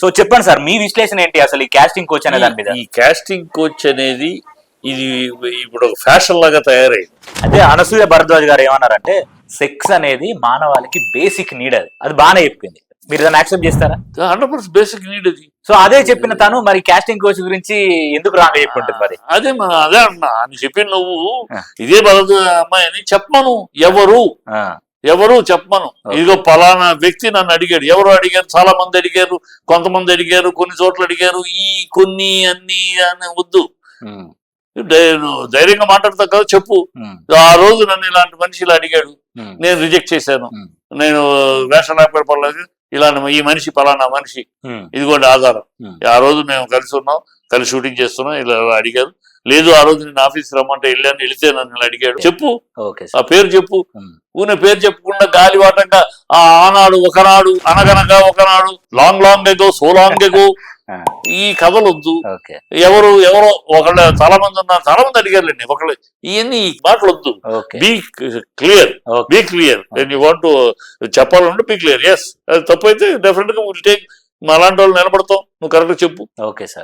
So చెప్పండి sir, మీ విశ్లేషణ ఏంటి అసలు ఈ కాస్టింగ్ కోచ్ అనే దాని మీద? ఈ కాస్టింగ్ కోచ్ అనేది ఇది ఇప్పుడు ఒక ఫ్యాషన్ లాగా తయారైంది. అదే అనసూయ భరద్వాజ్ గారు ఏమన్నారంటే సెక్స్ అనేది మానవాళికి బేసిక్ నీడ్, అది బాగానే చెప్పింది. మీరు దాన్ని యాక్సెప్ట్ చేస్తారా? 100% బేసిక్ నీడ్ అది. సో అదే చెప్పిన తను మరి కాస్టింగ్ కోచ్ గురించి ఎందుకు రాంగ్ చెప్పుంటుంది మరి? అదే అదే అన్నా అని చెప్పి నువ్వు ఇదే భరత్ అమ్మాయి అని చెప్పమను. ఎవరు చెప్పమను. ఇదిగో పలానా వ్యక్తి నన్ను అడిగాడు. ఎవరు అడిగారు? చాలా మంది అడిగారు, కొంతమంది అడిగారు, కొన్ని చోట్ల అడిగారు. ఈ కొన్ని అన్ని అని వద్దు. ధైర్యంగా మాట్లాడతా కదా, చెప్పు. ఆ రోజు నన్ను ఇలాంటి మనిషి ఇలా అడిగాడు, నేను రిజెక్ట్ చేశాను, నేను వేషం లేకపోతే పర్లేదు, ఇలాంటి ఈ మనిషి పలానా మనిషి, ఇదిగోండి ఆధారం. ఆ రోజు మేము కలిసి ఉన్నాం, కలిసి షూటింగ్ చేస్తున్నాం, ఇలా అడిగారు. లేదు ఆ రోజు నేను ఆఫీస్కి రమ్మంటే వెళ్ళాను, వెళితే నన్ను అడిగాడు. చెప్పు, ఆ పేరు చెప్పు. ఊనే పేరు చెప్పకుండా గాలివాటంగా ఆనాడు ఒకనాడు అనగనగా ఒకనాడు long long ago so long ago ఈ కథలు వద్దు. ఎవరో ఒకళ్ళు చాలా మంది ఉన్నారు, చాలా మంది అడిగారులేండి ఒకళ్ళు. ఇవన్నీ మాటలు వద్దు. Be clear, be clear. You want to చెప్పాలంటే బీ క్లియర్. ఎస్, అది తప్పు అయితే డెఫినెట్ గా విల్ టేక్. అలాంటి వాళ్ళు నిలబడతాం, నువ్వు కరెక్ట్ చెప్పు. Okay sir.